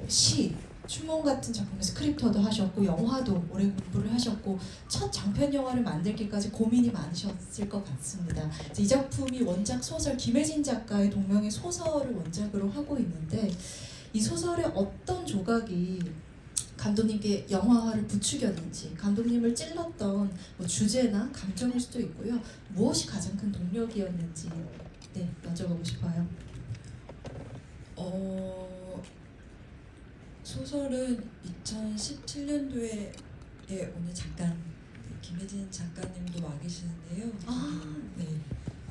시, 춘몽 같은 작품의 스크립터도 하셨고 영화도 오래 공부를 하셨고 첫 장편 영화를 만들기까지 고민이 많으셨을 것 같습니다. 이 작품이 원작 소설 김혜진 작가의 동명의 소설을 원작으로 하고 있는데 이 소설의 어떤 조각이 감독님께 영화화를 부추겼는지, 감독님을 찔렀던 주제나 감정일 수도 있고요. 무엇이 가장 큰 동력이었는지 여쭤보고 싶어요. 소설은 2017년도에 오늘 잠깐 김혜진 작가님도 와 계시는데요. 네,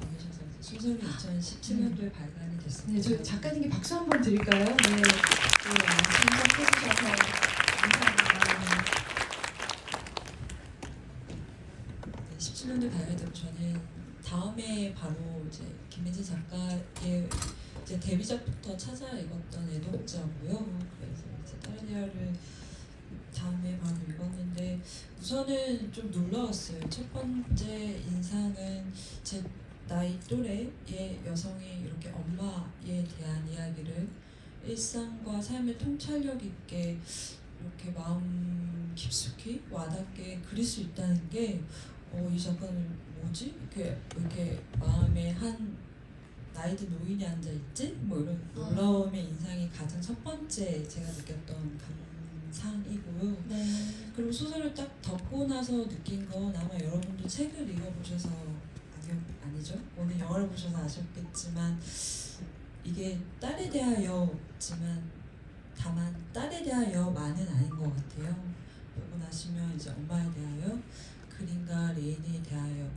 와 계셔서 소설이 2017년도에 발간이 됐습니다. 네, 저 작가님께 박수 한번 드릴까요? 네, 참석해주셔서 감사합니다. 네, 17년도에 발간되고 저는 다음에 바로 이제 김혜진 작가의 이제 데뷔작부터 찾아 읽었던 애독자고요. 그래서 이제 딸리아를 다음에 바로 읽었는데 우선은 좀 놀라웠어요. 첫 번째 인상은 제 나이 또래의 여성이 이렇게 엄마에 대한 이야기를 일상과 삶의 통찰력 있게 이렇게 마음 깊숙이 와닿게 그릴 수 있다는 게 이 작가는 뭐지? 이렇게 마음에 한 나이든 노인이 앉아있지? 뭐 이런 놀라움의 인상이 가장 첫 번째 제가 느꼈던 감상이고요. 네. 그리고 소설을 딱 덮고 나서 느낀 건 아마 여러분도 책을 읽어보셔서 아니죠? 오늘 영화를 보셔서 아셨겠지만 이게 딸에 대하여지만 다만 딸에 대하여만은 아닌 것 같아요. 보고 나시면 이제 엄마에 대하여 그린과 레인에 대하여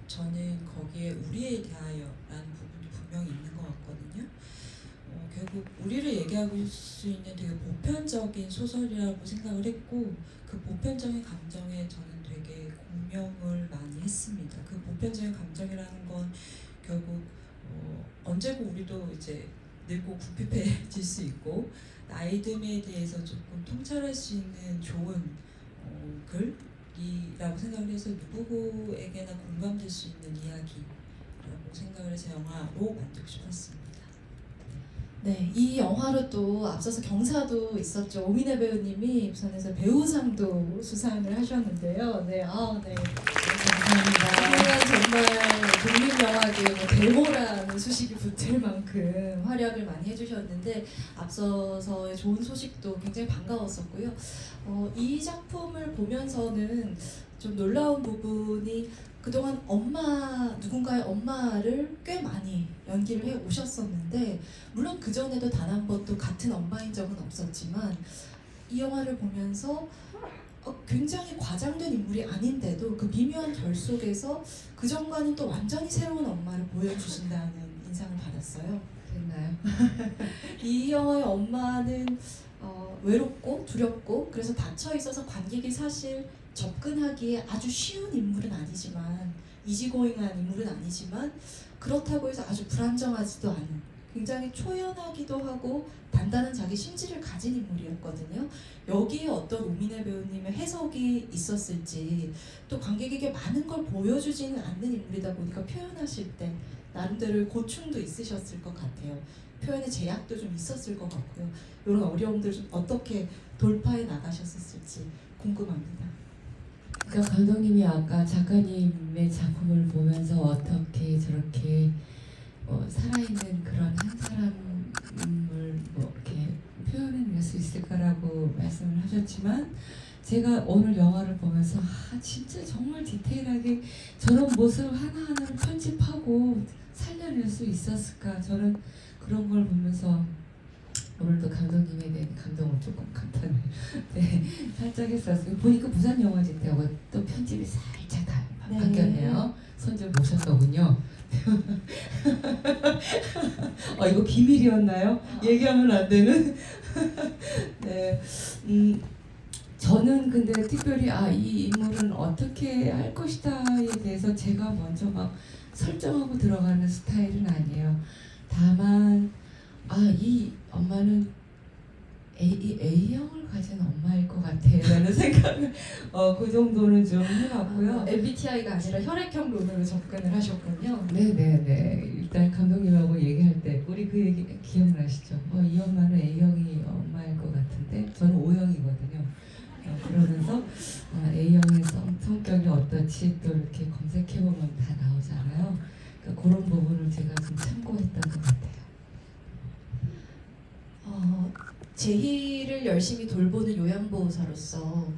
저는 거기에 우리에 대하여라는 부분이 분명히 있는 것 같거든요. 결국 우리를 얘기하고 수 있는 되게 보편적인 소설이라고 생각을 했고 그 보편적인 감정에 저는 되게 공명을 많이 했습니다. 그 보편적인 감정이라는 건 결국 언제고 우리도 이제 늙고 궁핍해질 수 있고 나이듦에 대해서 조금 통찰할 수 있는 좋은 글이라고 생각을 해서 누구에게나 공감될 수 있는 이야기라고 생각을 해서 영화로 만들고 싶었습니다. 네, 이 영화로 또 앞서서 경사도 있었죠. 오민혜 배우님이 부산에서 배우상도 수상을 하셨는데요. 네, 네. 감사합니다. 정말 독립영화계 대모라는 수식이 붙을 만큼 활약을 많이 해주셨는데 앞서서의 좋은 소식도 굉장히 반가웠었고요. 이 작품을 보면서는 좀 놀라운 부분이 그동안 누군가의 엄마를 꽤 많이 연기를 해 오셨었는데 물론 그전에도 단 한 번도 같은 엄마인 적은 없었지만 이 영화를 보면서 굉장히 과장된 인물이 아닌데도 그 미묘한 결 속에서 그전과는 또 완전히 새로운 엄마를 보여주신다는 인상을 받았어요. 그랬나요? 이 영화의 엄마는 외롭고 두렵고 그래서 닫혀 있어서 관객이 사실 접근하기에 아주 쉬운 인물은 아니지만 이지고잉한 인물은 아니지만 그렇다고 해서 아주 불안정하지도 않은 굉장히 초연하기도 하고 단단한 자기 심지를 가진 인물이었거든요. 여기에 어떤 오민혜 배우님의 해석이 있었을지 또 관객에게 많은 걸 보여주지는 않는 인물이다 보니까 표현하실 때 나름대로의 고충도 있으셨을 것 같아요. 표현의 제약도 좀 있었을 것 같고요. 이런 어려움들을 좀 어떻게 돌파해 나가셨을지 궁금합니다. 그러니까 감독님이 아까 작가님의 작품을 보면서 어떻게 저렇게 살아있는 그런 한 사람을 이렇게 표현해낼 수 있을까라고 말씀을 하셨지만 제가 오늘 영화를 보면서 진짜 정말 디테일하게 저런 모습 하나하나를 편집하고 살려낼 수 있었을까 저는 그런 걸 보면서 오늘도 감독님에 대한 감동을 조금 감탄을 살짝 했었어요. 보니까 부산영화제 때하고 또 편집이 살짝 바뀌었네요. 손절 모셨더군요. 이거 비밀이었나요? 얘기하면 안 되는? 네. 저는 근데 특별히 이 인물은 어떻게 할 것이다에 대해서 제가 먼저 막 설정하고 들어가는 스타일은 아니에요. 다만 이 엄마는 A형을 가진 엄마일 것 같아라는 생각을 그 정도는 좀 해봤고요. MBTI가 아니라 혈액형론으로 접근을 하셨군요. 네네네. 일단 감독님하고 얘기할 때 우리 그 얘기 기억나시죠? 이 엄마는 A형이 엄마일 것 같은데 저는 O형이거든요. 그러면서 A형의 성격이 어떨지 또 이렇게 검색해보면 다 나오잖아요. 그러니까 그런 부분을 제가 좀 참고했던 것 같아요. 제희를 열심히 돌보는 요양보호사로서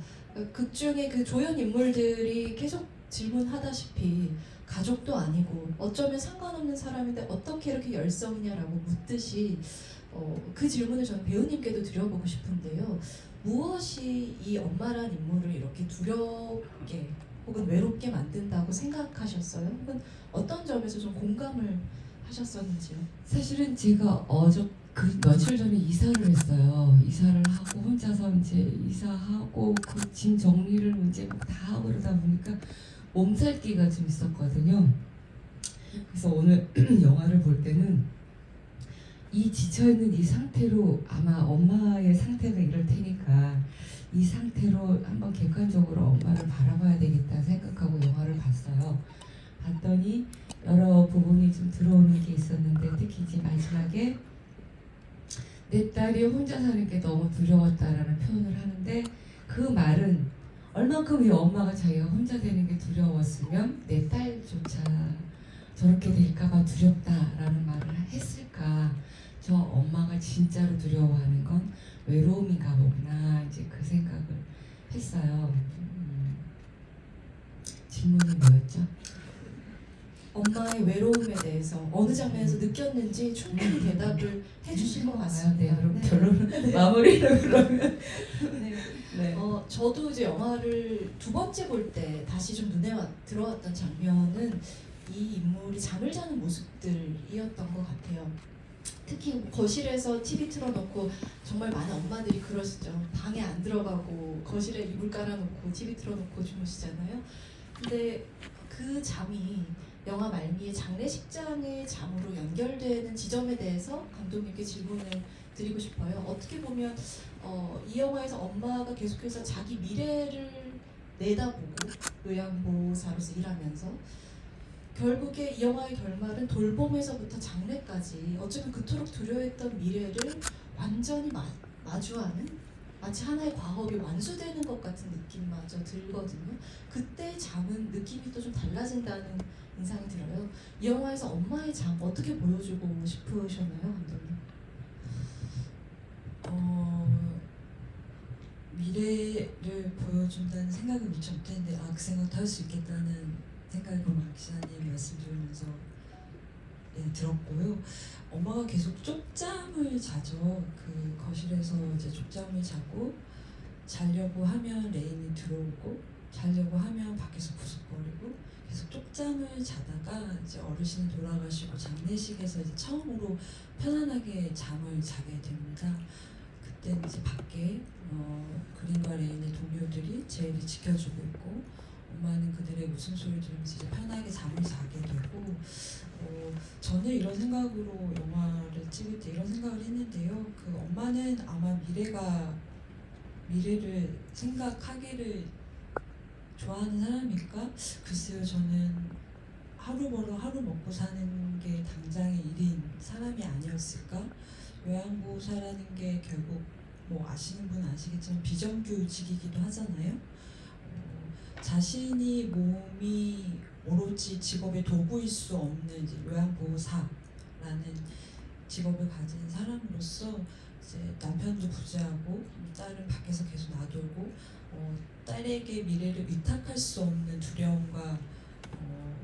극 중에 그 조연 인물들이 계속 질문하다시피 가족도 아니고 어쩌면 상관없는 사람인데 어떻게 이렇게 열성이냐라고 묻듯이 그 질문을 저는 배우님께도 드려보고 싶은데요. 무엇이 이 엄마란 인물을 이렇게 두렵게 혹은 외롭게 만든다고 생각하셨어요? 혹은 어떤 점에서 좀 공감을 하셨었는지요? 사실은 제가 그 며칠 전에 이사를 했어요. 이사를 하고 혼자서 이제 이사하고 그 짐 정리를 이제 막 다 하고 그러다 보니까 몸살기가 좀 있었거든요. 그래서 오늘 영화를 볼 때는 이 지쳐있는 이 상태로 아마 엄마의 상태가 이럴 테니까 이 상태로 한번 객관적으로 엄마를 바라봐야 되겠다 생각하고 영화를 봤어요. 봤더니 여러 부분이 좀 들어오는 게 있었는데 특히 이제 마지막에 내 딸이 혼자 사는 게 너무 두려웠다라는 표현을 하는데 그 말은 얼만큼 이 엄마가 자기가 혼자 되는 게 두려웠으면 내 딸조차 저렇게 될까봐 두렵다라는 말을 했을까. 저 엄마가 진짜로 두려워하는 건 외로움인가 보구나 이제 그 생각을 했어요. 질문이 뭐였죠? 엄마의 외로움에 대해서 어느 장면에서 느꼈는지 충분히 대답을 해주신 것 같습니다. 네, 그럼 네. 결론은 마무리를 그러면. 네. 네. 저도 이제 영화를 두 번째 볼 때 다시 좀 눈에 들어왔던 장면은 이 인물이 잠을 자는 모습들이었던 것 같아요. 특히 거실에서 TV 틀어놓고 정말 많은 엄마들이 그러시죠. 방에 안 들어가고 거실에 이불 깔아놓고 TV 틀어놓고 주무시잖아요. 근데 그 잠이 영화 말미에 장례식장의 잠으로 연결되는 지점에 대해서 감독님께 질문을 드리고 싶어요. 어떻게 보면 이 영화에서 엄마가 계속해서 자기 미래를 내다보고 요양보호사로서 일하면서 결국에 이 영화의 결말은 돌봄에서부터 장례까지 어쩌면 그토록 두려워했던 미래를 완전히 마주하는 마치 하나의 과업이 완수되는 것 같은 느낌마저 들거든요. 그때 잠은 느낌이 또 좀 달라진다는 인상이 들어요. 이 영화에서 엄마의 잠 어떻게 보여주고 싶으셨나요, 감독님? 미래를 보여준다는 생각을 미처 못했는데 그 생각도 할 수 있겠다는 생각을 박 기자님 말씀 들으면서 들었고요. 엄마가 계속 쪽잠을 자죠. 그 거실에서 이제 쪽잠을 자고 자려고 하면 레인이 들어오고 자려고 하면 밖에서 부스거리고 계속 쪽잠을 자다가 이제 어르신이 돌아가시고 장례식에서 이제 처음으로 편안하게 잠을 자게 됩니다. 그때 이제 밖에 그린과 레인의 동료들이 제일을 지켜주고 있고 엄마는 그들의 웃음소리를 들으면서 이제 편하게 잠을 자게 되고 저는 이런 생각으로 영화를 찍을 때 이런 생각을 했는데요. 그 엄마는 아마 미래를 생각하기를 좋아하는 사람일까? 글쎄요, 저는 하루 벌어 하루 먹고 사는 게 당장의 일인 사람이 아니었을까? 요양보호사라는 게 결국 뭐 아시는 분은 아시겠지만 비정규직이기도 하잖아요. 자신이 몸이 오로지 직업의 도구일 수 없는 이제 요양보호사라는 직업을 가진 사람으로서 이제 남편도 부재하고 딸은 밖에서 계속 놔두고 딸에게 미래를 위탁할 수 없는 두려움과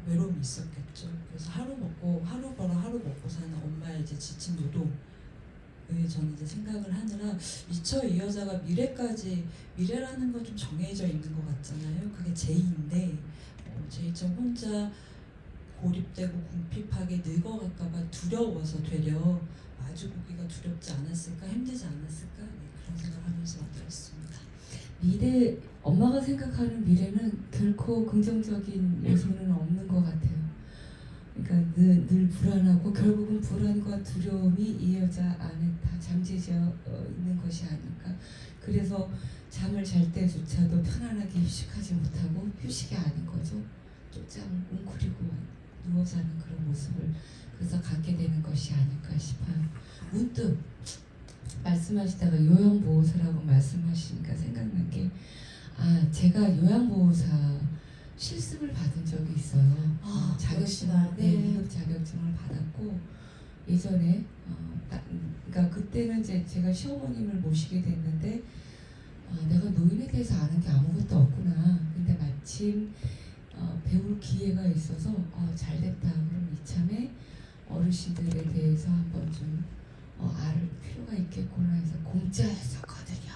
외로움이 있었겠죠. 그래서 하루 벌어 하루 먹고 사는 엄마의 이제 지친 노동을 저는 이제 생각을 하느라 미처 이 여자가 미래라는 건 좀 정해져 있는 것 같잖아요. 그게 제이인데 제이처럼 혼자 고립되고 궁핍하게 늙어갈까봐 두려워서 되려 마주보기가 두렵지 않았을까, 힘들지 않았을까, 그런 생각하면서 만들었습니다. 엄마가 생각하는 미래는 결코 긍정적인 요소는 없는 것 같아요. 그러니까 늘 불안하고 결국은 불안과 두려움이 이 여자 안에 다 잠재져 있는 것이 아닐까. 그래서 잠을 잘 때조차도 편안하게 휴식하지 못하고 휴식이 아닌 거죠. 쪽장 웅크리고 누워 자는 그런 모습을 그래서 갖게 되는 것이 아닐까 싶어요. 문득 말씀하시다가 요양보호사라고 말씀하시니까 생각난 게 제가 요양보호사 실습을 받은 적이 있어요. 자격증을 그러시구나. 네. 2급 자격증을 받았고 예전에 그러니까 그때는 제가 시어머님을 모시게 됐는데 내가 노인에 대해서 아는 게 아무것도 없구나. 근데 마침 배울 기회가 있어서 잘됐다. 그럼 이참에 어르신들에 대해서 한번 좀 알을 필요가 있겠구나 해서 공짜였었거든요.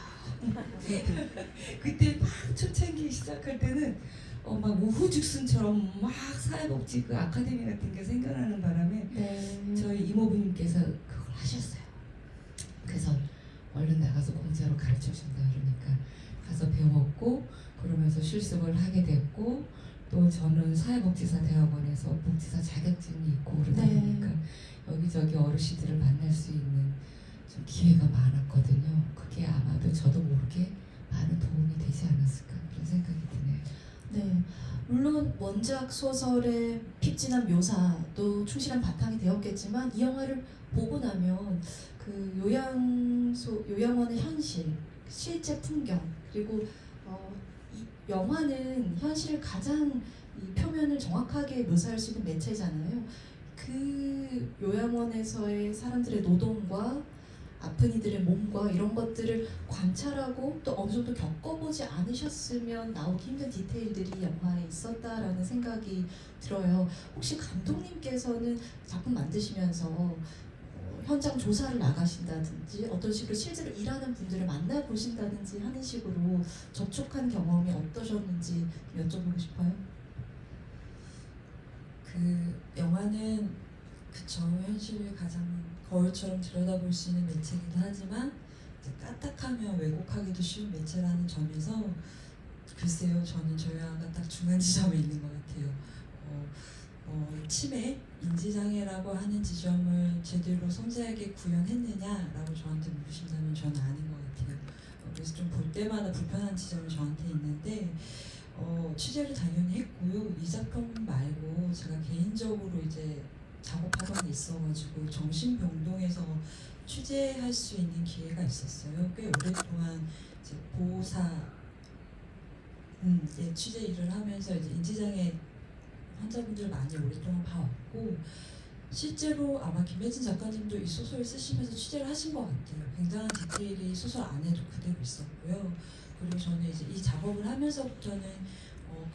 그때 막 초창기 시작할 때는 막 우후죽순처럼 막 사회복지 그 아카데미 같은 게 생겨나는 바람에 네. 저희 이모부님께서 그걸 하셨어요. 그래서 얼른 나가서 공짜로 가르쳐준다 그러니까 가서 배웠고 그러면서 실습을 하게 됐고 또 저는 사회복지사 대학원에서 복지사 자격증이 있고 그러다 네. 보니까 여기저기 어르신들을 만날 수 있는 좀 기회가 많았거든요. 그게 아마도 저도 모르게 많은 도움이 되지 않았을까 그런 생각이 드네요. 네, 물론 원작 소설의 핍진한 묘사도 충실한 바탕이 되었겠지만 이 영화를 보고 나면 그 요양원의 현실, 실제 풍경 그리고 이 영화는 현실을 가장 이 표면을 정확하게 묘사할 수 있는 매체잖아요. 그 요양원에서의 사람들의 노동과 아픈 이들의 몸과 이런 것들을 관찰하고 또 어느 정도 겪어보지 않으셨으면 나오기 힘든 디테일들이 영화에 있었다라는 생각이 들어요. 혹시 감독님께서는 작품 만드시면서 현장 조사를 나가신다든지 어떤 식으로 실제로 일하는 분들을 만나보신다든지 하는 식으로 접촉한 경험이 어떠셨는지 여쭤보고 싶어요. 그 영화는 그쵸 현실을 가장 거울처럼 들여다볼 수 있는 매체이기도 하지만 이제 까딱하면 왜곡하기도 쉬운 매체라는 점에서 글쎄요 저는 저희 영화가 딱 중간 지점에 있는 것 같아요. 치매, 인지장애라고 하는 지점을 제대로 섬세하게 구현했느냐라고 저한테 물으신다면 저는 아닌 것 같아요. 그래서 좀 볼 때마다 불편한 지점이 저한테 있는데 취재를 당연히 했고요. 이 작품 말고 제가 개인적으로 이제 작업하던 게 있어가지고 정신병동에서 취재할 수 있는 기회가 있었어요. 꽤 오랫동안 이제 보호사 취재 일을 하면서 이제 인지장애 환자분들 많이 오랫동안 봐왔고 실제로 아마 김혜진 작가님도 이 소설을 쓰시면서 취재를 하신 것 같아요. 굉장한 디테일이 소설 안에도 그대로 있었고요. 그리고 저는 이제 이 작업을 하면서부터는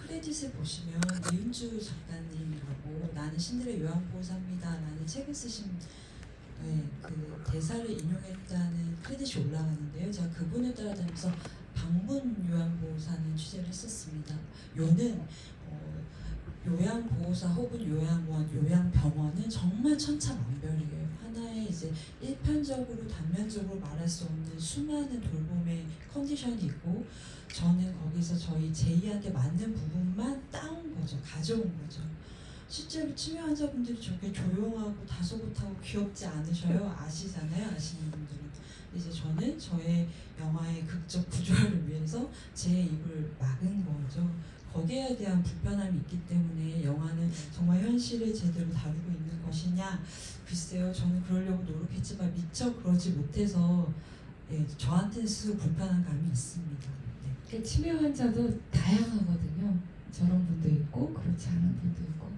크레딧을 보시면 이은주 작가님이라고 나는 신들의 요양보호사입니다라는 책을 쓰신 그 대사를 인용했다는 크레딧이 올라가는데요. 제가 그분을 따라다니면서 방문 요양보호사는 취재를 했었습니다. 요는 요양보호사 혹은 요양원, 요양병원은 정말 천차만별이에요. 하나의 이제 일편적으로 단면적으로 말할 수 없는 수많은 돌봄의 컨디션이 있고 저는 거기서 저희 제이한테 맞는 부분만 따온 거죠. 가져온 거죠. 실제로 치매 환자분들이 저렇게 조용하고 다소곳하고 귀엽지 않으셔요? 아시잖아요, 아시는 분들은. 이제 저는 저의 영화의 극적 구조화를 위해서 제 입을 막은 거죠. 거기에 대한 불편함이 있기 때문에 영화는 정말 현실을 제대로 다루고 있는 것이냐? 글쎄요, 저는 그러려고 노력했지만 미처 그러지 못해서 저한테는 스스로 불편한 감이 있습니다. 네. 치매 환자도 다양하거든요. 저런 분도 있고 그렇지 않은 분도 있고.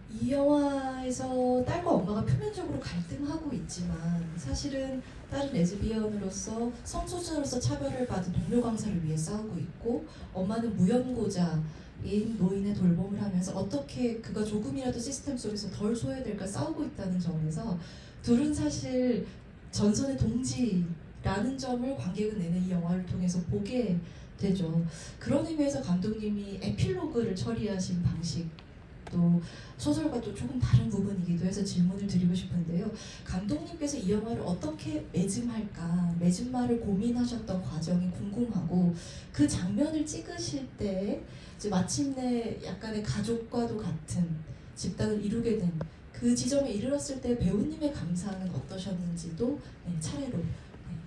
이 영화에서 딸과 엄마가 표면적으로 갈등하고 있지만 사실은 딸은 레즈비언으로서 성소수자로서 차별을 받은 동료 강사를 위해 싸우고 있고 엄마는 무연고자인 노인의 돌봄을 하면서 어떻게 그가 조금이라도 시스템 속에서 덜 소외될까 싸우고 있다는 점에서 둘은 사실 전선의 동지라는 점을 관객은 내내 이 영화를 통해서 보게 되죠. 그런 의미에서 감독님이 에필로그를 처리하신 방식도 또 소설과 또 조금 다른 부분이기도 해서 질문을 드리고 싶은데요. 감독님께서 이 영화를 어떻게 매짐할까, 매짐말을 고민하셨던 과정이 궁금하고, 그 장면을 찍으실 때 이제 마침내 약간의 가족과도 같은 집단을 이루게 된 그 지점에 이르렀을 때 배우님의 감상은 어떠셨는지도 차례로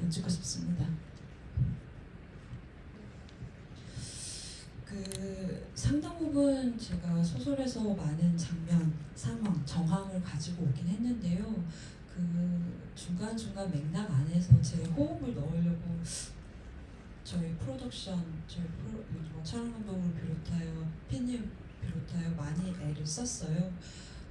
여쭙고 싶습니다. 그 상당 부분 제가 소설에서 많은 장면, 상황, 정황을 가지고 오긴 했는데요. 그 중간중간 맥락 안에서 제 호흡을 넣으려고 저희 프로덕션, 촬영 감독을 비롯하여 팬님 비롯하여 많이 애를 썼어요.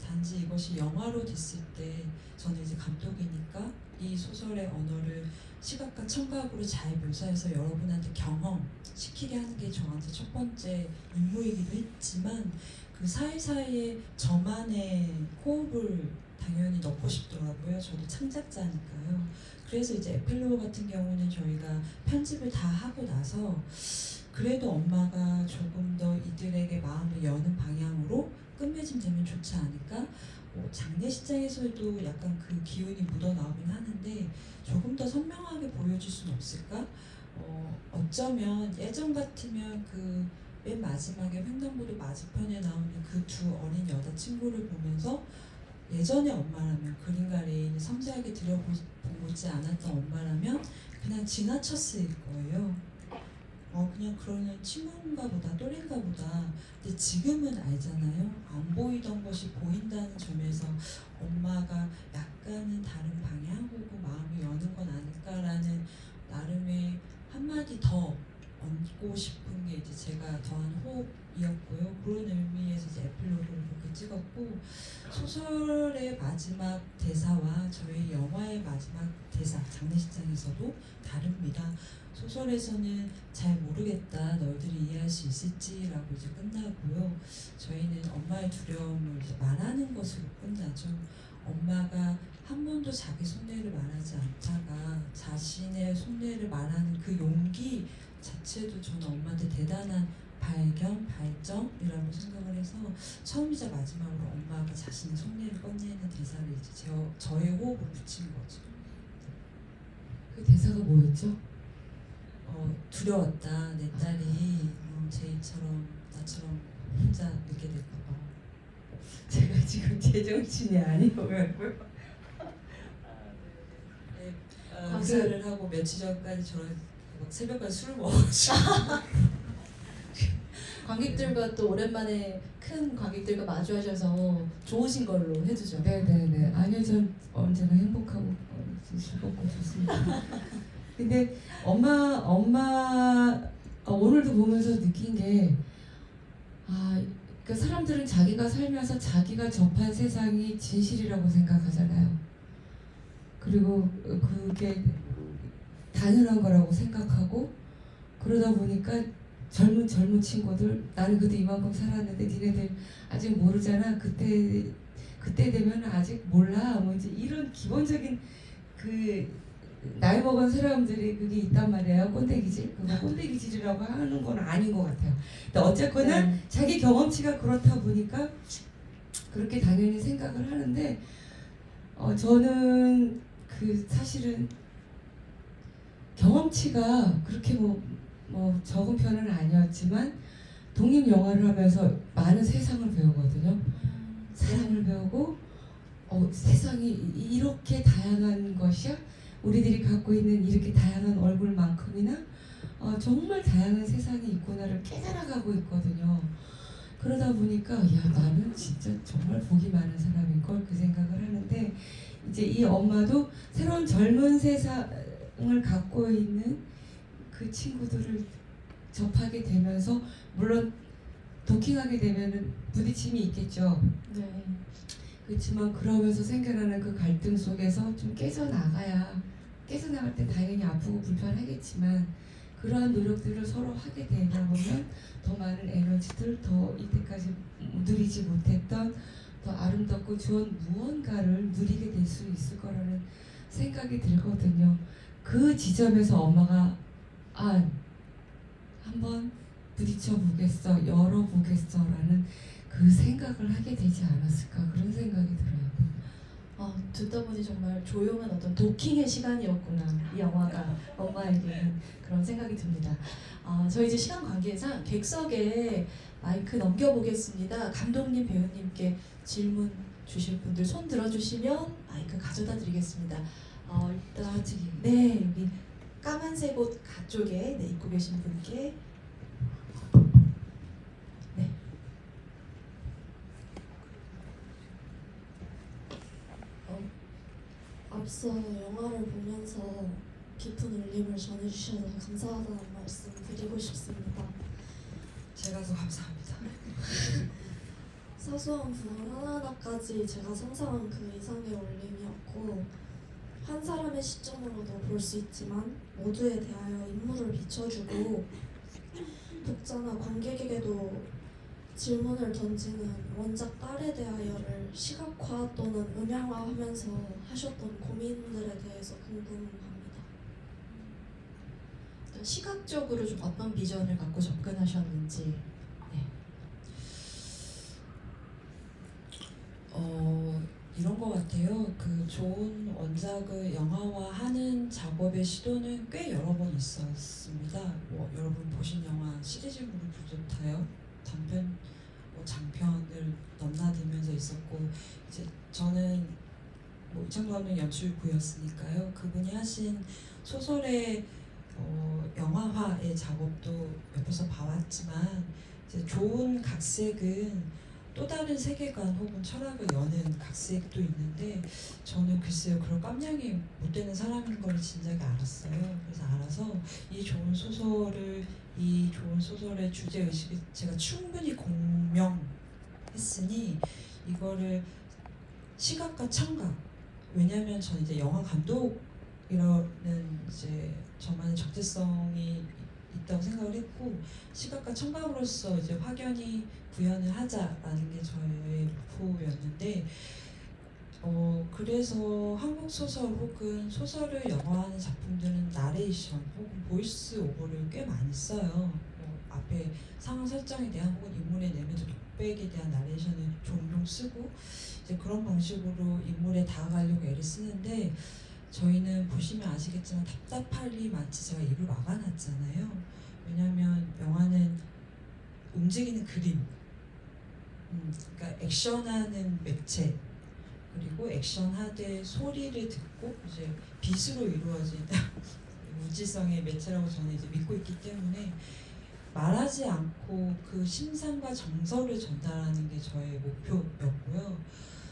단지 이것이 영화로 됐을 때 저는 이제 감독이니까 이 소설의 언어를 시각과 청각으로 잘 묘사해서 여러분한테 경험시키게 하는 게 저한테 첫 번째 임무이기도 했지만, 그 사이사이에 저만의 호흡을 당연히 넣고 싶더라고요. 저도 창작자니까요. 그래서 이제 에필로그 같은 경우는 저희가 편집을 다 하고 나서 그래도 엄마가 조금 더 이들에게 마음을 여는 방향으로 끝맺음 되면 좋지 않을까? 장례식장에서도 약간 그 기운이 묻어나오긴 하는데 조금 더 선명하게 보여줄 수는 없을까? 어쩌면 예전 같으면 그 맨 마지막에 횡단보도 맞은편에 나오는 그 두 어린 여자친구를 보면서 예전의 엄마라면, 그림과 레인을 섬세하게 들여보지 않았던 엄마라면 그냥 지나쳤을 거예요. 그냥 그러는 친구인가 보다, 또래인가 보다. 근데 지금은 알잖아요. 안 보이던 것이 보인다는 점에서 엄마가 약간은 다른 방향 혹은 마음이 여는 건 아닐까라는 나름의 한마디 더 얹고 싶은 게 이제 제가 더한 호흡이었고요. 그런 의미에서 이제 에필로그를 그렇게 찍었고, 소설의 마지막 대사와 저희 영화의 마지막 대사, 장례식장에서도 다릅니다. 소설에서는 잘 모르겠다, 너희들이 이해할 수 있을지라고 이제 끝나고요. 저희는 엄마의 두려움을 이제 말하는 것으로 끝나죠. 엄마가 한 번도 자기 속내를 말하지 않다가 자신의 속내를 말하는 그 용기 자체도 저는 엄마한테 대단한 발견, 발전이라고 생각을 해서 처음이자 마지막으로 엄마가 자신의 속내를 꺼내는 대사를 이제 저의 호흡을 붙인 거죠. 그 대사가 뭐였죠? 두려웠다. 내 딸이 제이처럼 나처럼 혼자 늦게 될까봐. 제가 지금 제정신이 아니어가지고요. 강사를 하고 며칠 전까지 저랑 막 새벽까지 술을 먹어가지고 관객들과 또 오랜만에 큰 관객들과 마주하셔서 좋으신 걸로 해주죠. 네네네. 아니요, 전 언제나 행복하고 즐겁고 좋습니다. 근데 엄마 오늘도 보면서 느낀 게, 그러니까 사람들은 자기가 살면서 자기가 접한 세상이 진실이라고 생각하잖아요. 그리고 그게 당연한 거라고 생각하고, 그러다 보니까 젊은 친구들, 나는 그때 이만큼 살았는데 니네들 아직 모르잖아. 그때 되면 아직 몰라. 뭐 이제 이런 기본적인 그 나이 먹은 사람들이 그게 있단 말이에요. 꼰대기질. 그거 꼰대기질이라고 하는 건 아닌 것 같아요. 근데 어쨌거나 자기 경험치가 그렇다 보니까 그렇게 당연히 생각을 하는데, 저는 그 사실은 경험치가 그렇게 뭐 적은 편은 아니었지만 독립 영화를 하면서 많은 세상을 배우거든요. 사람을 배우고 세상이 이렇게 다양한 것이야? 우리들이 갖고 있는 이렇게 다양한 얼굴만큼이나 정말 다양한 세상이 있구나를 깨달아가고 있거든요. 그러다 보니까 나는 진짜 정말 복이 많은 사람인걸, 그 생각을 하는데, 이제 이 엄마도 새로운 젊은 세상을 갖고 있는 그 친구들을 접하게 되면서, 물론 도킹하게 되면은 부딪힘이 있겠죠. 네. 그렇지만 그러면서 생겨나는 그 갈등 속에서 좀 깨져나갈 때 당연히 아프고 불편하겠지만, 그러한 노력들을 서로 하게 되다 보면 더 많은 에너지들, 더 이때까지 누리지 못했던 더 아름답고 좋은 무언가를 누리게 될 수 있을 거라는 생각이 들거든요. 그 지점에서 엄마가 한번 부딪혀 보겠어, 열어보겠어 라는 그 생각을 하게 되지 않았을까 그런 생각이 들어요. 듣다 보니 정말 조용한 어떤 도킹의 시간이었구나 이 영화가 엄마에게는 그런 생각이 듭니다. 저희 이제 시간 관계상 객석에 마이크 넘겨보겠습니다. 감독님, 배우님께 질문 주실 분들 손 들어주시면 마이크 가져다 드리겠습니다. 일단 네, 여기 까만색 옷 가쪽에 입고 계신 분께 네. 앞서 영화를 보면서 깊은 울림을 전해주셔서 감사하다는 말씀 드리고 싶습니다. 제가 더 감사합니다. 사소한 부분 하나하나까지 제가 상상한 그 이상의 울림이었고 한 사람의 시점으로도 볼 수 있지만 모두에 대하여 인물을 비춰주고 독자나 관객에게도 질문을 던지는 원작 딸에 대하여를 시각화 또는 음향화하면서 하셨던 고민들에 대해서 궁금합니다. 시각적으로 좀 어떤 비전을 갖고 접근하셨는지. 이런 것 같아요. 그 좋은 원작을 영화화하는 작업의 시도는 꽤 여러 번 있었습니다. 여러분 보신 영화 시리즈물을 부족하여 단편, 장편을 넘나들면서 있었고, 이제 저는 이창동 감독 연출부였으니까요. 그분이 하신 소설의 영화화의 작업도 옆에서 봐왔지만, 이제 좋은 각색은 또 다른 세계관 혹은 철학을 여는 각색도 있는데, 저는 글쎄요 그런 깜냥이 못 되는 사람인 걸 진작에 알았어요. 그래서 알아서 이 좋은 소설의 주제 의식을 제가 충분히 공명했으니 이거를 시각과 청각, 왜냐하면 저는 이제 영화 감독이라는 이제 저만의 적재성이 있다고 생각을 했고, 시각과 청각으로서 이제 확연히 구현을 하자라는 게 저의 목표였는데, 그래서 한국 소설 혹은 소설을 영화화하는 작품들은 나레이션 혹은 보이스 오버를 꽤 많이 써요. 앞에 상황 설정에 대한 혹은 인물의 내면적 독백에 대한 나레이션을 종종 쓰고, 이제 그런 방식으로 인물에 다가가려고 애를 쓰는데, 저희는 보시면 아시겠지만 답답할리 마치 제가 입을 막아놨잖아요. 왜냐하면 영화는 움직이는 그림, 그러니까 액션하는 매체, 그리고 액션하되 소리를 듣고 이제 빛으로 이루어진 물질성의 매체라고 저는 이제 믿고 있기 때문에 말하지 않고 그 심상과 정서를 전달하는 게 저의 목표였고요.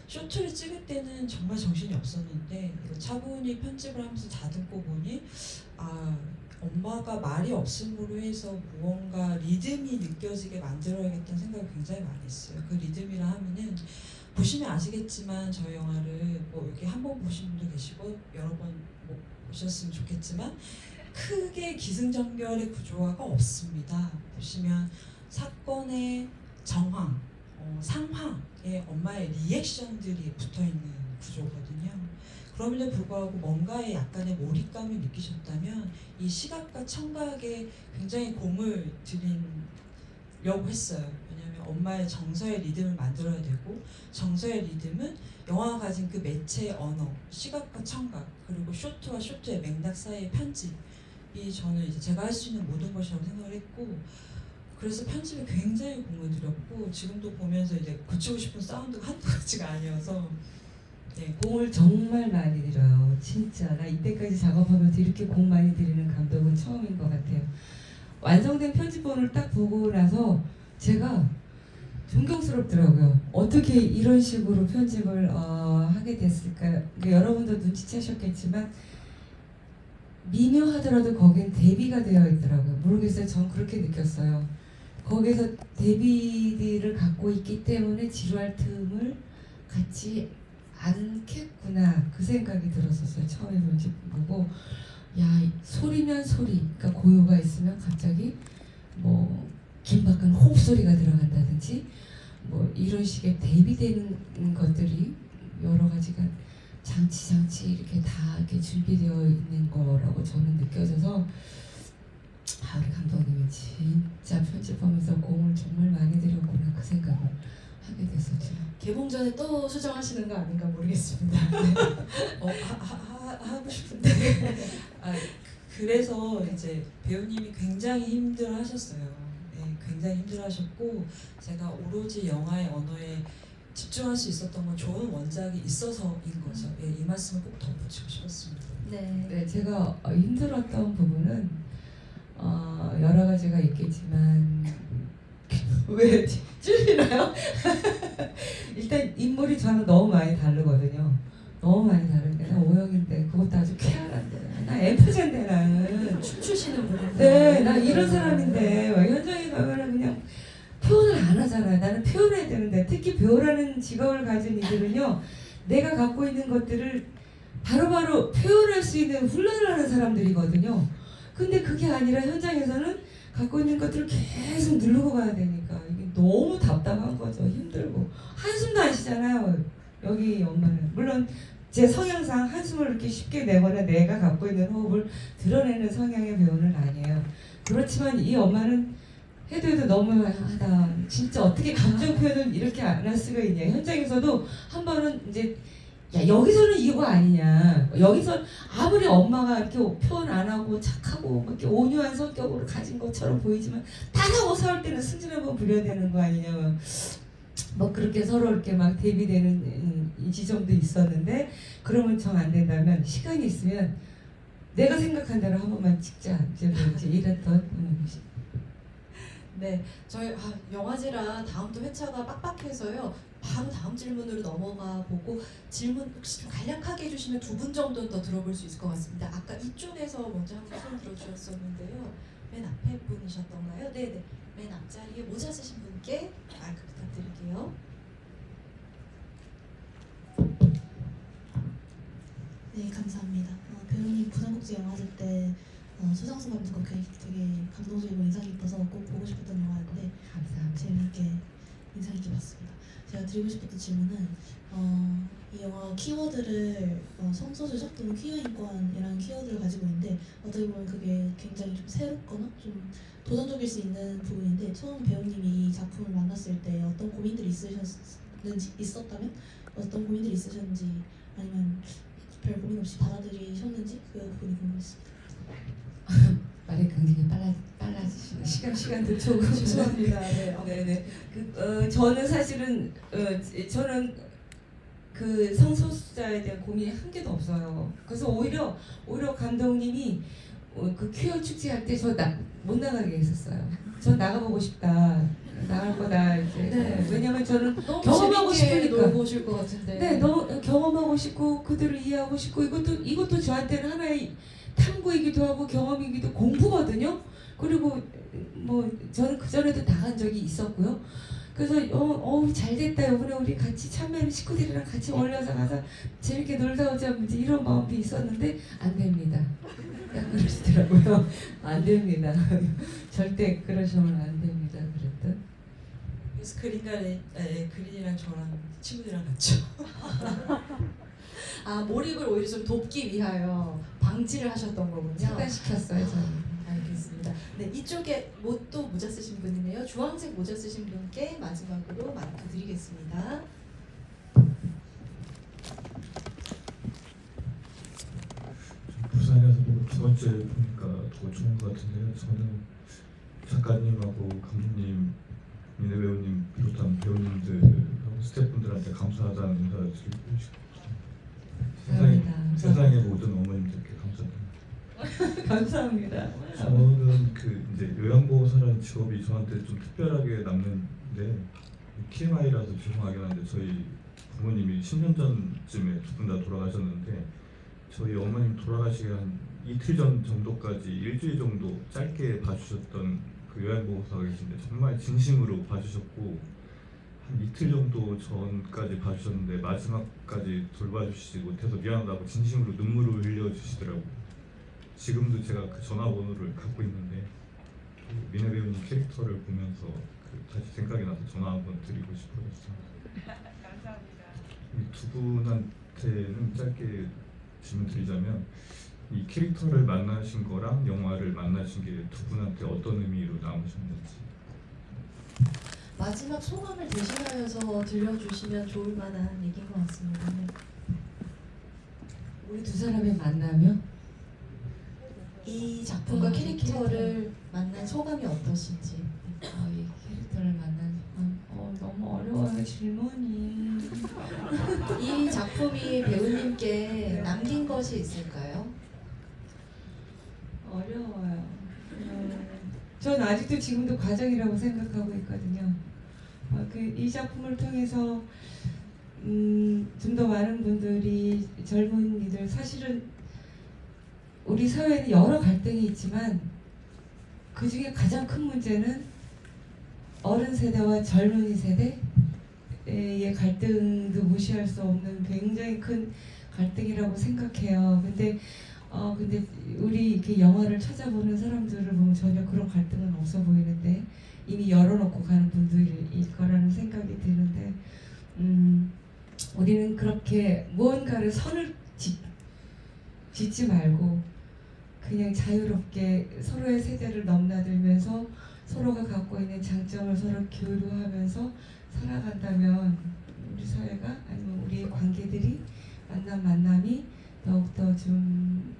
쇼트를 찍을 때는 정말 정신이 없었는데 이거 차분히 편집을 하면서 다듬고 보니 엄마가 말이 없음으로 해서 무언가 리듬이 느껴지게 만들어야겠다는 생각을 굉장히 많이 했어요. 그 리듬이라 하면은 보시면 아시겠지만 저희 영화를 이렇게 한 번 보신 분도 계시고 여러 번 보셨으면 좋겠지만 크게 기승전결의 구조화가 없습니다. 보시면 사건의 정황, 상황에 엄마의 리액션들이 붙어있는 구조거든요. 그럼에도 불구하고 뭔가에 약간의 몰입감을 느끼셨다면 이 시각과 청각에 굉장히 공을 들이려고 했어요. 왜냐하면 엄마의 정서의 리듬을 만들어야 되고, 정서의 리듬은 영화가 가진 그 매체의 언어, 시각과 청각, 그리고 쇼트와 쇼트의 맥락 사이의 편집이 저는 이제 제가 할 수 있는 모든 것이라고 생각을 했고, 그래서 편집에 굉장히 공을 들였고, 지금도 보면서 이제 고치고 싶은 사운드가 한두 가지가 아니어서 공을 정말 많이 들여요. 진짜 나 이때까지 작업하면서 이렇게 공 많이 들이는 감독은 처음인 것 같아요. 완성된 편집본을 딱 보고 나서 제가 존경스럽더라고요. 어떻게 이런 식으로 편집을 하게 됐을까. 여러분도 눈치채셨겠지만 미묘하더라도 거긴 대비가 되어 있더라고요. 모르겠어요. 전 그렇게 느꼈어요. 거기서 대비들을 갖고 있기 때문에 지루할 틈을 갖지 않겠구나 그 생각이 들었었어요. 처음에 편집 보고 소리면 소리, 그러니까 고요가 있으면 갑자기 긴박한 호흡 소리가 들어간다든지 이런 식의 대비되는 것들이 여러 가지가 장치 이렇게 다 이렇게 준비되어 있는 거라고 저는 느껴져서 우리 감독님이 진짜 편집하면서 공을 정말 많이 들였구나 그 생각을 하게 됐었죠. 개봉 전에 또 수정하시는 거 아닌가 모르겠습니다. 하고 싶은데 그래서 이제 배우님이 굉장히 힘들어하셨어요. 네, 굉장히 힘들어하셨고 제가 오로지 영화의 언어에 집중할 수 있었던 건 좋은 원작이 있어서인 거죠. 예, 이 말씀을 꼭 덧붙이고 싶었습니다. 네. 네, 제가 힘들었던 부분은 여러 가지가 있겠지만 왜 찔리나요? 일단 인물이 저는 너무 많이 다르거든요. 너무 많이 다른데 나 O형인데 그것도 아주 쾌활한데 나 F제인데 나는 춤추시는 분인데. 네, 나 이런 사람인데 왜 현장에 가면은 그냥 표현을 안 하잖아요. 나는 표현해야 되는데 특히 배우라는 직업을 가진 이들은요 내가 갖고 있는 것들을 바로바로 표현할 수 있는 훈련을 하는 사람들이거든요. 근데 그게 아니라 현장에서는 갖고 있는 것들을 계속 누르고 가야 되니까 이게 너무 답답한 거죠. 힘들고 한숨도 안 쉬잖아요. 여기 엄마는 물론 제 성향상 한숨을 이렇게 쉽게 내거나 내가 갖고 있는 호흡을 드러내는 성향의 배우는 아니에요. 그렇지만 이 엄마는 해도 너무하다. 진짜 어떻게 감정 표현을 이렇게 안 할 수가 있냐. 현장에서도 한 번은 이제 야 여기서는 이거 아니냐. 여기서 아무리 엄마가 이렇게 표현 안 하고 착하고 이렇게 온유한 성격으로 가진 것처럼 보이지만 다하고 싸울 때는 승질 한번 부려야 되는 거 아니냐. 뭐 그렇게 서로 이렇게 막 대비되는 이 지점도 있었는데 그러면 정 안 된다면 시간이 있으면 내가 생각한 대로 한 번만 찍자. 이제 뭐 이제 이랬던. 네, 저희 영화제라 다음도 회차가 빡빡해서요. 바로 다음 질문으로 넘어가 보고 질문 혹시 좀 간략하게 해주시면 두 분 정도 더 들어볼 수 있을 것 같습니다. 아까 이쪽에서 먼저 한 분 손 들어주셨었는데요. 맨 앞에 분이셨던가요? 네네. 맨 앞자리에 모자 쓰신 분께 마이크 부탁드릴게요. 네, 감사합니다. 배우님 부산국제영화제 때 소장수 감독과 되게 감동적이고 인상 깊어서 꼭 보고 싶었던 영화였는데 감사합니다. 재미있게 인상 깊게 봤습니다. 제가 드리고 싶었던 질문은 이 영화 키워드를 성소수자 또는 퀴어 인권이라는 키워드를 가지고 있는데 어떻게 보면 그게 굉장히 좀 새롭거나 좀 도전적일 수 있는 부분인데 처음 배우님이 이 작품을 만났을 때 어떤 고민들이 있었다면 어떤 고민들이 있으셨는지 아니면 별 고민 없이 받아들이셨는지 그 부분이 궁금했습니다. 말이 굉장히 빨라지시네. 시간도 조금 죄송합니다. 네. 네네. 저는 사실은 저는 그 성소수자에 대한 고민이 한 개도 없어요. 그래서 오히려 감독님이 그 퀴어 축제할 때 저 못 나가게 했었어요. 전 나가보고 싶다. 나갈 거다 이제. 네. 왜냐면 저는 너무 경험하고 재밌게 싶으니까. 놀고 오실 것 같은데. 네, 너무 경험하고 싶고 그들을 이해하고 싶고 이것도 저한테는 하나의 탐구이기도 하고 경험이기도 공부거든요. 그리고 뭐 저는 그 전에도 나간 적이 있었고요. 그래서 잘 됐다. 이번에 우리 같이 참여하는 식구들이랑 같이 올려서 가서 재밌게 놀다 오자 이제 이런 마음이 있었는데 안 됩니다. 야 그러시더라고요. 안 됩니다. 절대 그러시면 안 됩니다. 그랬던. 그래서 그린이랑 저랑 친구들이랑 같죠. 몰입을 오히려 좀 돕기 위하여 방지를 하셨던 거군요. 차단시켰어요 저는. 알겠습니다. 네, 이쪽에 또 모자 쓰신 분이네요. 주황색 모자 쓰신 분께 마지막으로 마이크 드리겠습니다. 부산에서 두 번째 보니까 더 좋은 것 같은데요. 저는 작가님하고 감독님, 민혜 배우님 비롯한 배우님들하고 스태프분들한테 감사하다는 인사를 드리고 싶습니다. 세상의 모든 어머님들께 감사드립니다. 감사합니다. 저는 이제 요양보호사라는 직업이 저한테 좀 특별하게 남는데 TMI라서 죄송하긴 한데 저희 부모님이 10년 전쯤에 두 분 다 돌아가셨는데 저희 어머님 돌아가시기 한 이틀 전 정도까지 일주일 정도 짧게 봐주셨던 그 요양보호사가 계신데 정말 진심으로 봐주셨고 한 이틀 정도 전까지 봐주셨는데 마지막까지 돌봐주시지 못해서 미안하다고 진심으로 눈물을 흘려주시더라고요. 지금도 제가 그 전화번호를 갖고 있는데 그 민혜 배우님 캐릭터를 보면서 다시 생각이 나서 전화 한번 드리고 싶어졌습니다. 감사합니다. 이 두 분한테는 짧게 질문 드리자면 이 캐릭터를 만나신 거랑 영화를 만나신 게 두 분한테 어떤 의미로 남으셨는지. 마지막 소감을 대신하여서 들려주시면 좋을 만한 얘기인 것 같습니다. 네. 우리 두 사람의 만남이요? 이 작품과 아, 캐릭터를 만난 소감이 어떠신지. 이 캐릭터를 만난 소감. 너무 어려워요 질문이. 이 작품이 배우님께 남긴 것이 있을까요? 어려워요. 전 아직도 지금도 과정이라고 생각하고 있거든요. 이 작품을 통해서 좀 더 많은 분들이 젊은이들 사실은 우리 사회에는 여러 갈등이 있지만 그 중에 가장 큰 문제는 어른 세대와 젊은이 세대의 갈등도 무시할 수 없는 굉장히 큰 갈등이라고 생각해요. 근데 우리 이렇게 영화를 찾아보는 사람들을 보면 전혀 그런 갈등은 없어 보이는데 이미 열어놓고 가는 분들일 거라는 생각이 드는데 우리는 그렇게 무언가를 선을 짓지 말고 그냥 자유롭게 서로의 세대를 넘나들면서 서로가 갖고 있는 장점을 서로 교류하면서 살아간다면 우리 사회가 아니면 우리의 관계들이 만남이 더욱더 좀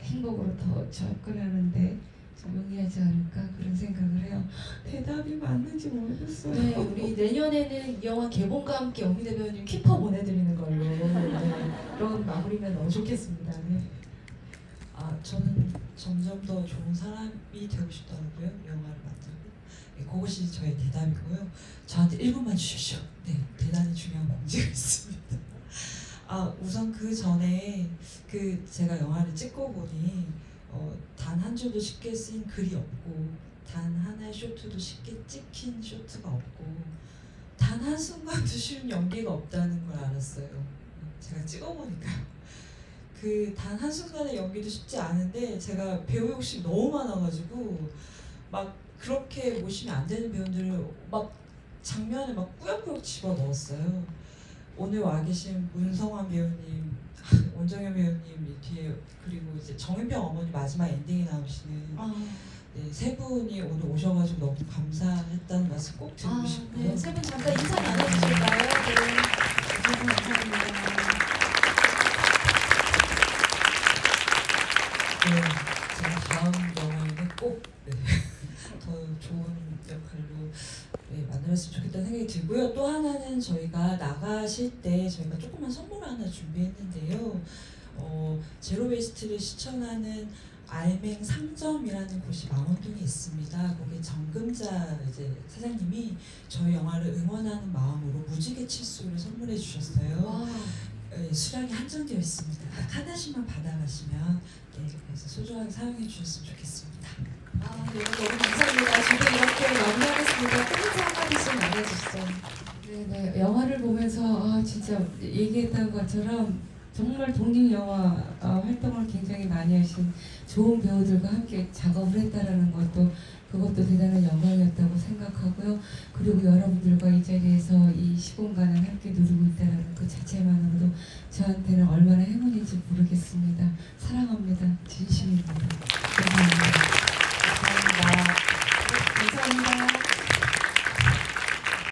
행복으로 더 접근하는데 좀 용이하지 않을까 그런 생각을 해요. 대답이 맞는지 모르겠어요. 네, 우리 내년에는 이 영화 개봉과 함께 영미대 배우님 키퍼 보내드리는 걸로 그런 마무리면 너무 좋겠습니다. 네. 저는 점점 더 좋은 사람이 되고 싶더라고요. 영화를 만들고. 네, 그것이 저의 대답이고요. 저한테 1분만 주십시오. 네, 대단히 중요한 공지가 있습니다. 우선 그 전에 제가 영화를 찍고 보니 단 한 줄도 쉽게 쓴 글이 없고 단 하나의 쇼트도 쉽게 찍힌 쇼트가 없고 단 한순간도 쉬운 연기가 없다는 걸 알았어요. 제가 찍어보니까요. 단 한순간의 연기도 쉽지 않은데 제가 배우 욕심이 너무 많아가지고 막 그렇게 모시면 안 되는 배우들을 막 장면을 막 꾸역꾸역 집어넣었어요. 오늘 와 계신 문성환 배우님, 원정현 배우님 뒤에 그리고 이제 정은병 어머니 마지막 엔딩에 나오시는 네, 세 분이 오늘 오셔가지고 너무 감사했다는 말씀 꼭 드리고 싶고요. 네, 세 분 잠깐 인사 나눠주실까요? 네. 감사합니다. 네, 제가 다음 영화에는 꼭 더 좋은 역할로 만들었으면 좋겠다는 생각이 들고요. 또 하나는 저희가 나가실 때 저희가 조그만 선물 하나 준비했는데요. 제로 웨이스트를 실천하는 알맹 상점이라는 곳이 망원동에 있습니다. 거기 정금자 사장님이 저희 영화를 응원하는 마음으로 무지개 칠수를 선물해 주셨어요. 와. 수량이 한정되어 있습니다. 딱 하나씩만 받아가시면 그래서 소중하게 사용해 주셨으면 좋겠습니다. 네, 너무 감사합니다. 저도 이렇게 마무리하겠습니다. 끝인사 한마디씩 나눠주시죠. 네, 영화를 보면서 진짜 얘기했던 것처럼 정말 독립영화 활동을 굉장히 많이 하신 좋은 배우들과 함께 작업을 했다라는 그것도 대단한 영광이었다고 생각하고요. 그리고 여러분들과 이 자리에서 이 시공간을 함께 누리고 있다는 그 자체만으로도 저한테는 얼마나 행운인지 모르겠습니다. 사랑합니다. 진심입니다.